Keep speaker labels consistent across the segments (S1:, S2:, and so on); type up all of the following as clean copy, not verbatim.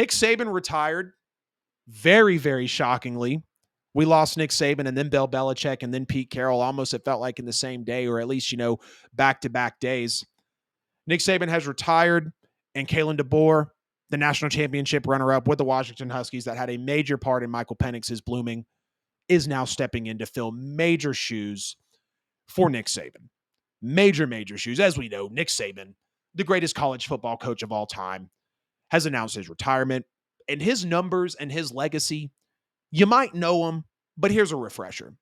S1: Nick Saban retired very, very shockingly. We lost Nick Saban and then Bill Belichick and then Pete Carroll almost, it felt like, in the same day, or at least, back-to-back days. Nick Saban has retired, and Kalen DeBoer, the national championship runner-up with the Washington Huskies that had a major part in Michael Penix's blooming, is now stepping in to fill major shoes for Nick Saban. Major, major shoes. As we know, Nick Saban, the greatest college football coach of all time, has announced his retirement. And his numbers and his legacy, you might know him, but here's a refresher.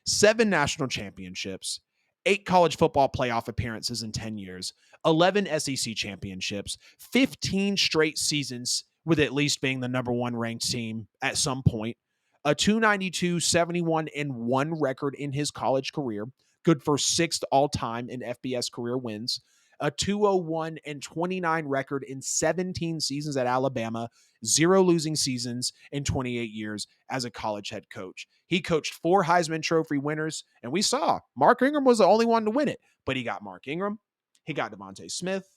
S1: 7 national championships, 8 college football playoff appearances in 10 years, 11 SEC championships, 15 straight seasons with at least being the number 1 ranked team at some point, a 292, 71, and 1 record in his college career, good for 6th all-time in FBS career wins, a 201 and 29 record in 17 seasons at Alabama, 0 losing seasons in 28 years as a college head coach. He coached 4 Heisman Trophy winners, and we saw Mark Ingram was the only one to win it, but he got Mark Ingram. He got Devontae Smith.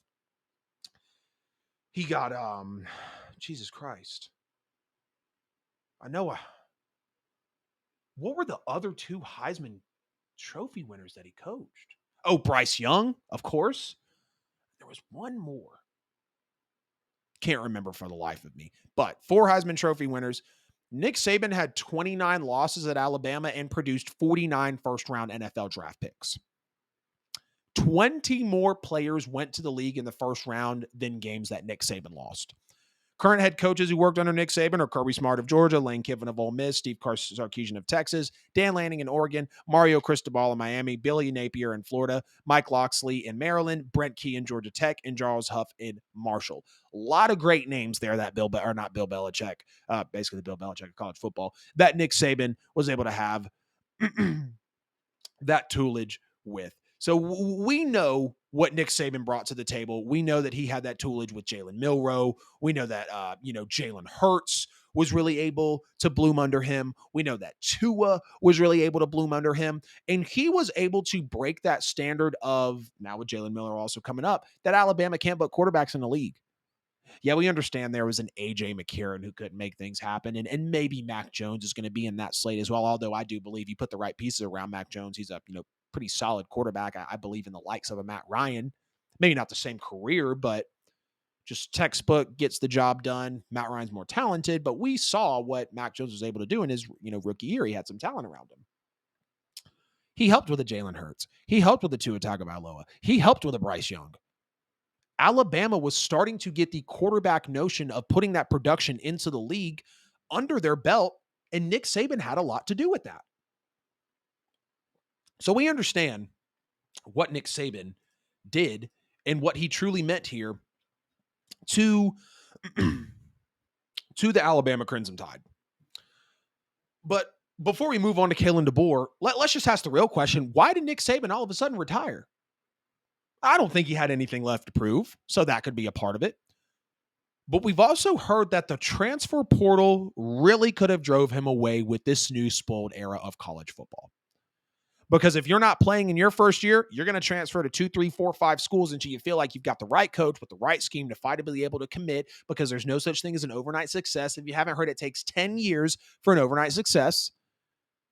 S1: He got, Jesus Christ. I know. What were the other 2 Heisman Trophy winners that he coached? Oh, Bryce Young, of course. There was one more. Can't remember for the life of me. But 4 Heisman Trophy winners. Nick Saban had 29 losses at Alabama and produced 49 first-round NFL draft picks. 20 more players went to the league in the first round than games that Nick Saban lost. Current head coaches who worked under Nick Saban are Kirby Smart of Georgia, Lane Kiffin of Ole Miss, Steve Sarkisian of Texas, Dan Lanning in Oregon, Mario Cristobal in Miami, Billy Napier in Florida, Mike Locksley in Maryland, Brent Key in Georgia Tech, and Charles Huff in Marshall. A lot of great names there that Bill Belichick, basically the Bill Belichick of college football, that Nick Saban was able to have that toolage with. So we know what Nick Saban brought to the table. We know that he had that toolage with Jalen Milroe. We know that, Jalen Hurts was really able to bloom under him. We know that Tua was really able to bloom under him. And he was able to break that standard of, now with Jalen Miller also coming up, that Alabama can't put quarterbacks in the league. Yeah, we understand there was an A.J. McCarron who couldn't make things happen, and maybe Mac Jones is going to be in that slate as well, although I do believe you put the right pieces around Mac Jones. He's a pretty solid quarterback. I believe in the likes of a Matt Ryan. Maybe not the same career, but just textbook, gets the job done. Matt Ryan's more talented, but we saw what Mac Jones was able to do in his rookie year. He had some talent around him. He helped with a Jalen Hurts. He helped with a Tua Tagovailoa. He helped with a Bryce Young. Alabama was starting to get the quarterback notion of putting that production into the league under their belt, and Nick Saban had a lot to do with that. So we understand what Nick Saban did and what he truly meant here to the Alabama Crimson Tide. But before we move on to Kalen DeBoer, let's just ask the real question. Why did Nick Saban all of a sudden retire? I don't think he had anything left to prove, so that could be a part of it. But we've also heard that the transfer portal really could have drove him away with this new spoiled era of college football. Because if you're not playing in your first year, you're going to transfer to 2, 3, 4, 5 schools until you feel like you've got the right coach with the right scheme to fight to be able to commit, because there's no such thing as an overnight success. If you haven't heard, it takes 10 years for an overnight success.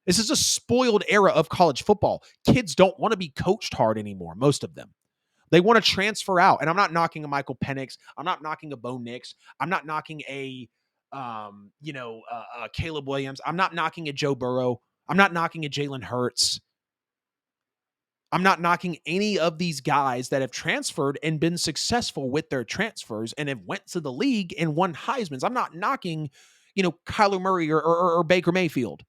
S1: This is a spoiled era of college football. Kids don't want to be coached hard anymore, most of them. They want to transfer out. And I'm not knocking a Michael Penix. I'm not knocking a Bo Nix. I'm not knocking a Caleb Williams. I'm not knocking a Joe Burrow. I'm not knocking a Jalen Hurts. I'm not knocking any of these guys that have transferred and been successful with their transfers and have went to the league and won Heismans. I'm not knocking, Kyler Murray or Baker Mayfield.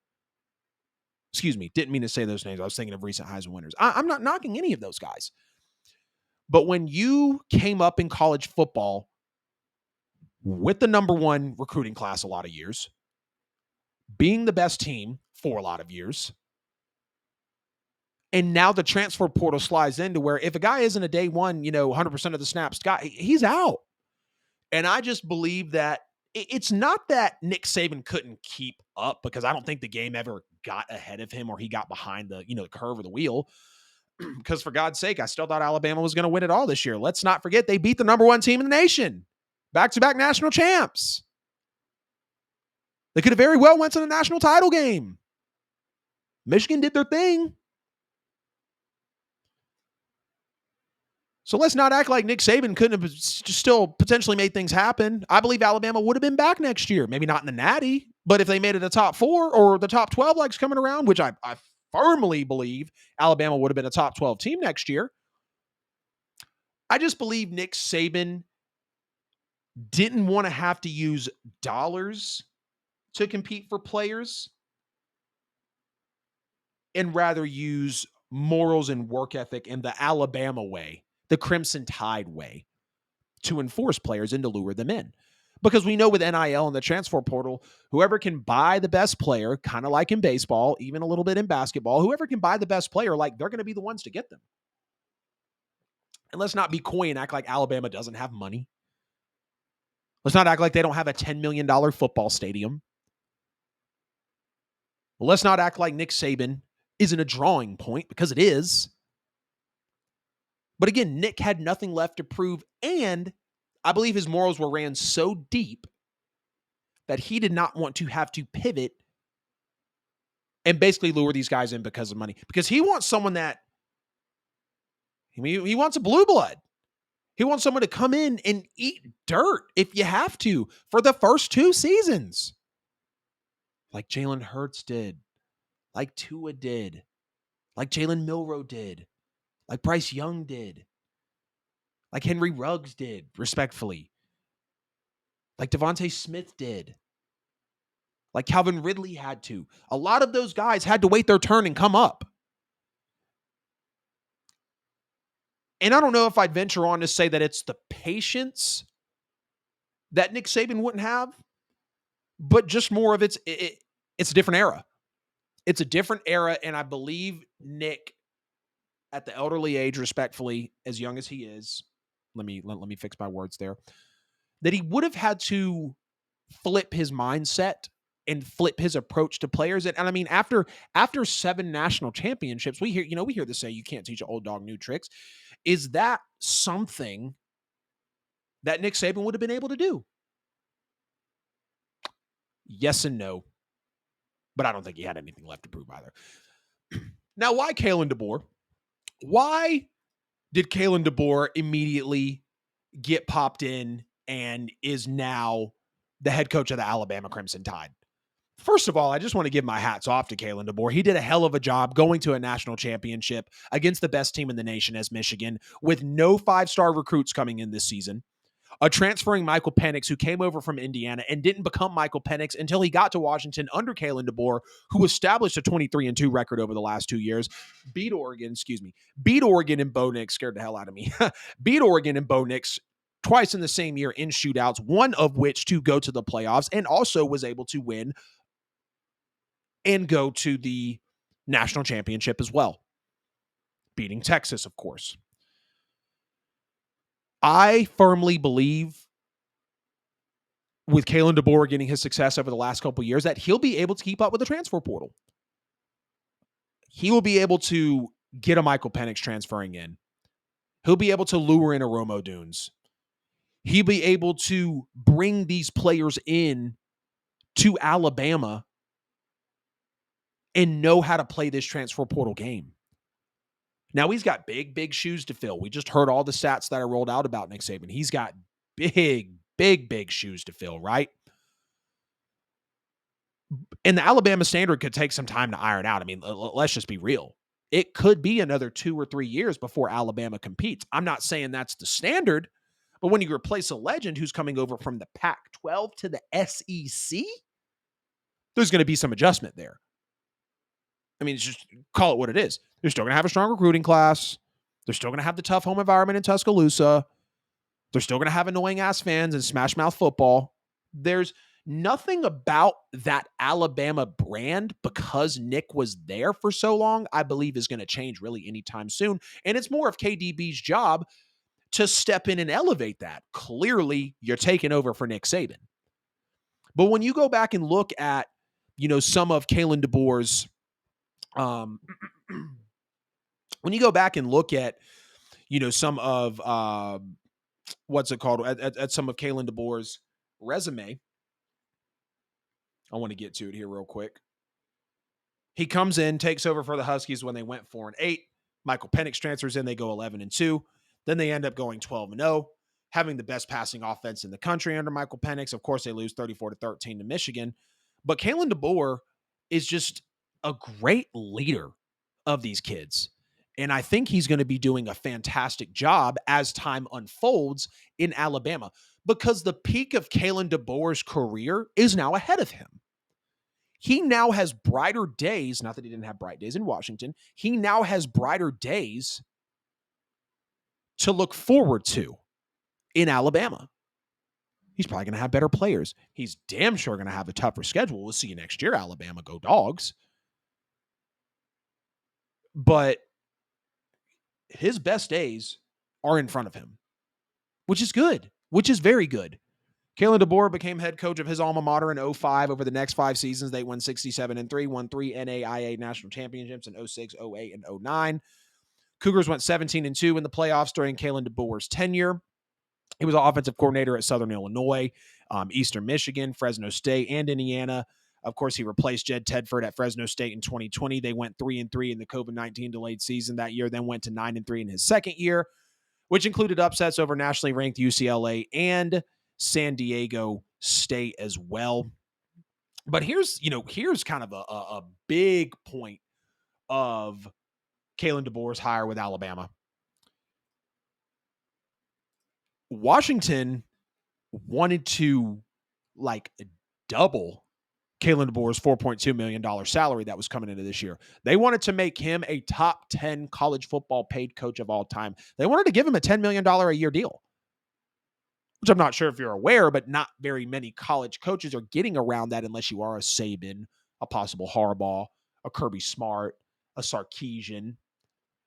S1: Excuse me, didn't mean to say those names. I was thinking of recent Heisman winners. I'm not knocking any of those guys. But when you came up in college football with the number 1 recruiting class a lot of years, being the best team for a lot of years, and now the transfer portal slides into where if a guy isn't a day one, 100% of the snaps guy, he's out. And I just believe that it's not that Nick Saban couldn't keep up, because I don't think the game ever got ahead of him or he got behind the, the curve of the wheel. Because for God's sake, I still thought Alabama was going to win it all this year. Let's not forget they beat the number 1 team in the nation. Back-to-back national champs. They could have very well went to the national title game. Michigan did their thing. So let's not act like Nick Saban couldn't have still potentially made things happen. I believe Alabama would have been back next year. Maybe not in the Natty, but if they made it a top 4 or the top 12 likes coming around, which I firmly believe Alabama would have been a top 12 team next year. I just believe Nick Saban didn't want to have to use dollars to compete for players and rather use morals and work ethic in the Alabama way, the Crimson Tide way, to enforce players and to lure them in. Because we know with NIL and the transfer portal, whoever can buy the best player, kind of like in baseball, even a little bit in basketball, whoever can buy the best player, like they're going to be the ones to get them. And let's not be coy and act like Alabama doesn't have money. Let's not act like they don't have a $10 million football stadium. Well, let's not act like Nick Saban isn't a drawing point, because it is. But again, Nick had nothing left to prove, and I believe his morals were ran so deep that he did not want to have to pivot and basically lure these guys in because of money. Because he wants someone that, he wants a blue blood. He wants someone to come in and eat dirt if you have to for the first 2 seasons. Like Jalen Hurts did. Like Tua did. Like Jalen Milroe did. Like Bryce Young did. Like Henry Ruggs did, respectfully. Like Devontae Smith did. Like Calvin Ridley had to. A lot of those guys had to wait their turn and come up. And I don't know if I'd venture on to say that it's the patience that Nick Saban wouldn't have, but just more of it's a different era. It's a different era, and I believe Nick, at the elderly age, respectfully, as young as he is, let me fix my words there, that he would have had to flip his mindset and flip his approach to players. And I mean, after 7 national championships, we hear this say you can't teach an old dog new tricks. Is that something that Nick Saban would have been able to do? Yes and no. But I don't think he had anything left to prove either. Now, why Kalen DeBoer? Why did Kalen DeBoer immediately get popped in and is now the head coach of the Alabama Crimson Tide? First of all, I just want to give my hats off to Kalen DeBoer. He did a hell of a job going to a national championship against the best team in the nation as Michigan, with no 5-star recruits coming in this season. Transferring Michael Penix, who came over from Indiana and didn't become Michael Penix until he got to Washington under Kalen DeBoer, who established a 23-2 record over the last 2 years. Beat Oregon and Bo Nix, scared the hell out of me. Beat Oregon and Bo Nix twice in the same year in shootouts, one of which to go to the playoffs, and also was able to win and go to the national championship as well, beating Texas, of course. I firmly believe, with Kalen DeBoer getting his success over the last couple of years, that he'll be able to keep up with the transfer portal. He will be able to get a Michael Penix transferring in. He'll be able to lure in a Romo Dunes. He'll be able to bring these players in to Alabama and know how to play this transfer portal game. Now, he's got big shoes to fill. We just heard all the stats that I rolled out about Nick Saban. He's got big shoes to fill, right? And the Alabama standard could take some time to iron out. I mean, let's just be real. It could be another 2 or 3 years before Alabama competes. I'm not saying that's the standard, but when you replace a legend who's coming over from the Pac-12 to the SEC, there's going to be some adjustment there. I mean, just call it what it is. They're still going to have a strong recruiting class. They're still going to have the tough home environment in Tuscaloosa. They're still going to have annoying-ass fans and smash-mouth football. There's nothing about that Alabama brand, because Nick was there for so long, I believe is going to change really anytime soon. And it's more of KDB's job to step in and elevate that. Clearly, you're taking over for Nick Saban. But when you go back and look at, some of Kalen DeBoer's when you go back and look at, some of what's it called at some of Kalen DeBoer's resume, I want to get to it here real quick. He comes in, takes over for the Huskies when they went 4-8. Michael Penix transfers in, they go 11-2. Then they end up going 12-0, having the best passing offense in the country under Michael Penix. Of course, they lose 34-13 to Michigan. But Kalen DeBoer is just a great leader of these kids. And I think he's going to be doing a fantastic job as time unfolds in Alabama, because the peak of Kalen DeBoer's career is now ahead of him. He now has brighter days. Not that he didn't have bright days in Washington. He now has brighter days to look forward to in Alabama. He's probably going to have better players. He's damn sure going to have a tougher schedule. We'll see you next year, Alabama. Go Dogs. But his best days are in front of him, which is good, which is very good. Kalen DeBoer became head coach of his alma mater in 2005. Over the next 5 seasons, they won 67-3, won 3 NAIA national championships in 2006, 2008, and 2009. Cougars went 17-2 in the playoffs during Kalen DeBoer's tenure. He was an offensive coordinator at Southern Illinois, Eastern Michigan, Fresno State, and Indiana. Of course, he replaced Jed Tedford at Fresno State in 2020. They went 3-3 in the COVID-19 delayed season that year, then went to 9-3 in his second year, which included upsets over nationally ranked UCLA and San Diego State as well. But here's kind of a big point of Kalen DeBoer's hire with Alabama. Washington wanted to double Kalen DeBoer's $4.2 million salary that was coming into this year. They wanted to make him a top 10 college football paid coach of all time. They wanted to give him a $10 million a year deal, which I'm not sure if you're aware, but not very many college coaches are getting around that unless you are a Saban, a possible Harbaugh, a Kirby Smart, a Sarkisian.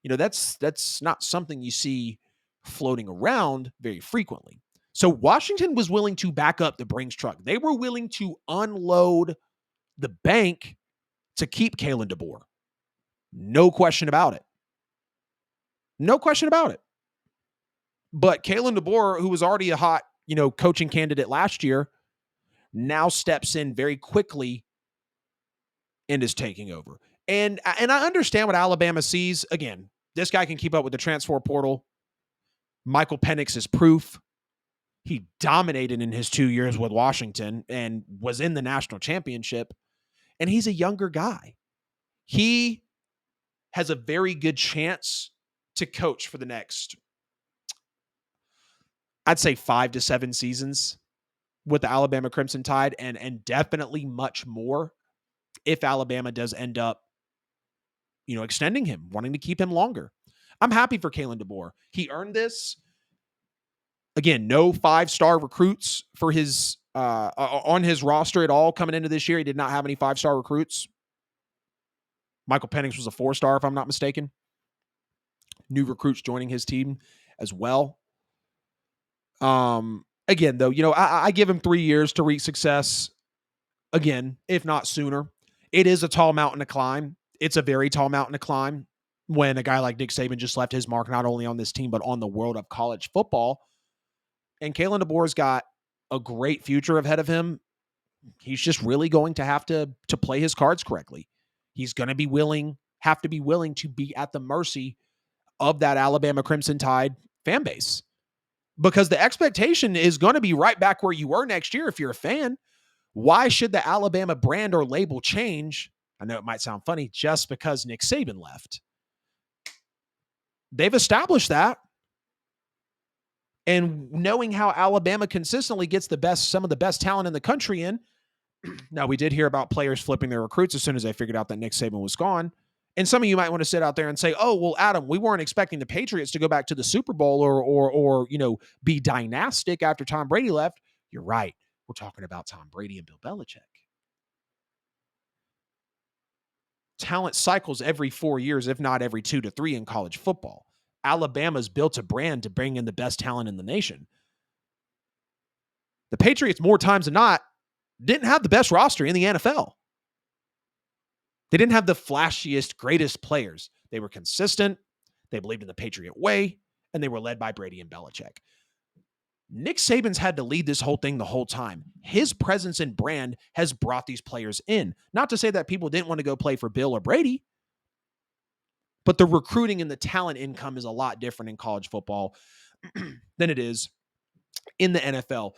S1: That's not something you see floating around very frequently. So Washington was willing to back up the Brinks truck. They were willing to unload the bank to keep Kalen DeBoer. No question about it. No question about it. But Kalen DeBoer, who was already a hot, coaching candidate last year, now steps in very quickly and is taking over. And I understand what Alabama sees. Again, this guy can keep up with the transfer portal. Michael Penix is proof. He dominated in his 2 years with Washington and was in the national championship. And he's a younger guy. He has a very good chance to coach for the next, I'd say 5 to 7 seasons with the Alabama Crimson Tide, and definitely much more if Alabama does end up, extending him, wanting to keep him longer. I'm happy for Kalen DeBoer. He earned this. Again, no 5-star recruits for his on his roster at all coming into this year. He did not have any 5-star recruits. Michael Penix was a 4-star, if I'm not mistaken. New recruits joining his team as well. Again, though, I give him 3 years to reach success. Again, if not sooner. It is a tall mountain to climb. It's a very tall mountain to climb when a guy like Nick Saban just left his mark not only on this team, but on the world of college football. And Kalen DeBoer's got a great future ahead of him. He's just really going to have to play his cards correctly. He's going to have to be willing to be at the mercy of that Alabama Crimson Tide fan base, because the expectation is going to be right back where you were next year if you're a fan. Why should the Alabama brand or label change? I know it might sound funny, just because Nick Saban left. They've established that. And knowing how Alabama consistently gets some of the best talent in the country in. Now, we did hear about players flipping their recruits as soon as they figured out that Nick Saban was gone. And some of you might want to sit out there and say, oh, well, Adam, we weren't expecting the Patriots to go back to the Super Bowl or be dynastic after Tom Brady left. You're right. We're talking about Tom Brady and Bill Belichick. Talent cycles every 4 years, if not every 2 to 3 in college football. Alabama's built a brand to bring in the best talent in the nation. The Patriots, more times than not, didn't have the best roster in the NFL. They didn't have the flashiest, greatest players. They were consistent. They believed in the Patriot way, and they were led by Brady and Belichick. Nick Saban's had to lead this whole thing the whole time. His presence and brand has brought these players in. Not to say that people didn't want to go play for Bill or Brady, but the recruiting and the talent income is a lot different in college football than it is in the NFL.